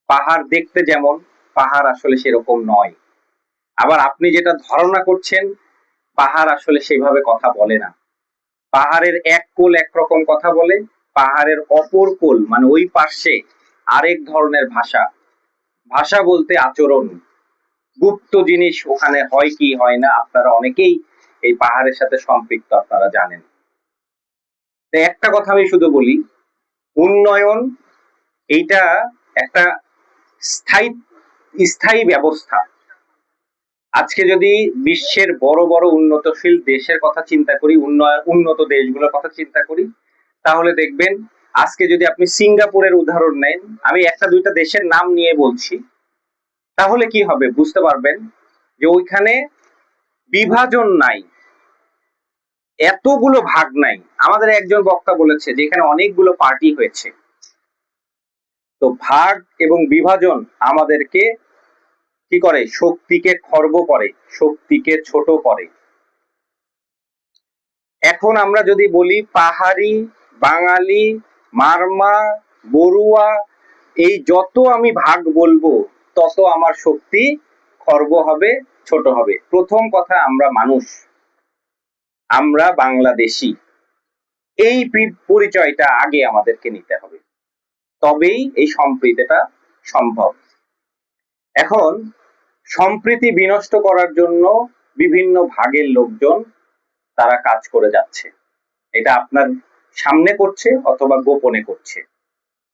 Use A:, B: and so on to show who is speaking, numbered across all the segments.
A: পাহাড় দেখতে যেমন, পাহাড় আসলে সেরকম নয়। আবার আপনি যেটা ধারণা করছেন, পাহাড় আসলে সেভাবে কথা বলে না। পাহাড়ের এক কোল একরকম কথা বলে, পাহাড়ের অপর কোল মানে ওই পার্শ্বে আরেক ধরনের ভাষা। ভাষা বলতে আচরণ, গুপ্ত জিনিস ওখানে হয় কি হয় না, আপনারা অনেকেই এই পাহাড়ের সাথে সম্পৃক্ত, আপনারা জানেন। তো একটা কথা আমি শুধু বলি, উন্নয়ন এইটা একটা স্থায়ী স্থায়ী ব্যবস্থা। আজকে যদি বিশ্বের বড় বড় উন্নতশীল দেশের কথা চিন্তা করি, উন্নত দেশগুলোর কথা চিন্তা করি, তাহলে দেখবেন আজকে যদি আপনি সিঙ্গাপুরের উদাহরণ নেন, আমি একটা দুইটা দেশের নাম নিয়ে বলছি, তাহলে কি হবে বুঝতে পারবেন যে ওইখানে বিভাজন নাই, এতগুলো ভাগ নাই। আমাদের একজন বক্তা বলেছে যে এখানে অনেকগুলো পার্টি হয়েছে। তো ভাগ এবং বিভাজন আমাদেরকে কি করে, শক্তিকে খর্ব করে, শক্তিকে ছোট করে। এখন আমরা যদি বলি পাহাড়ি, বাঙালি, মারমা, বড়ুয়া, এই যত আমি ভাগ বলবো তত আমার শক্তি খর্ব হবে, ছোট হবে। প্রথম কথা, আমরা মানুষ, আমরা বাংলাদেশী, এই পরিচয়টা আগে আমাদেরকে নিতে হবে, তবেই এই সম্প্রীতিটা সম্ভব। এখন সম্প্রীতি বিনষ্ট করার জন্য বিভিন্ন ভাগের লোকজন তারা কাজ করে যাচ্ছে। এটা আপনার সামনে করছে অথবা গোপনে করছে।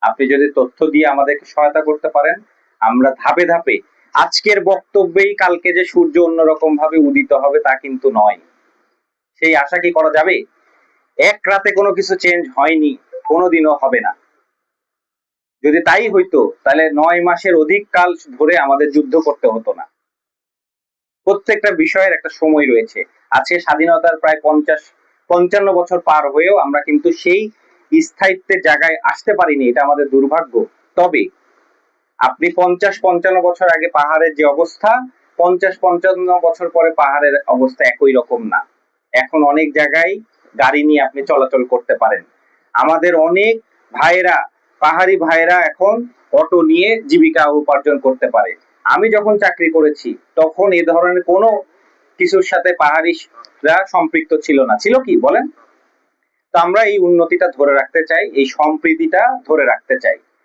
A: আপনি যদি তথ্য দিয়ে আমাদেরকে সহায়তা করতে পারেন, আমরা ধাপে ধাপে, আজকের বক্তব্যেই কালকে যে সূর্য অন্যরকম ভাবে উদিত হবে তা কিন্তু নয়। সেই আশা কি করা যাবে? এক রাতে কোনো কিছু চেঞ্জ হয়নি, কোনোদিনও হবে না। যদি তাই হইতো তাহলে 9 মাসের অধিক কাল ধরে আমাদের যুদ্ধ করতে হতো না। প্রত্যেকটা বিষয়ের একটা সময় রয়েছে। আজকে স্বাধীনতার প্রায় 55 বছর পার হয়েও আমরা কিন্তু সেই স্থায়িত্বের জায়গায় আসতে পারিনি, এটা আমাদের দুর্ভাগ্য। তবে আপনি 50-55 বছর আগে পাহাড়ের যে অবস্থা, 50-55 বছর পরে পাহাড়ের অবস্থা একই রকম না। এখন অনেক জায়গায় গাড়ি নিয়ে আপনি চলাচল করতে পারেন। আমাদের অনেক ভাইরা, পাহাড়ি ভাইরা এখন অটো নিয়ে জীবিকা উপার্জন করতে পারে। আমি যখন চাকরি করেছি তখন এ ধরনের কোনো কিছুর সাথে পাহাড়িরা সম্পৃক্ত ছিল না। ছিল কি বলেন? তো আমরা এই উন্নতিটা ধরে রাখতে চাই, এই সম্প্রীতিটা ধরে রাখতে চাই।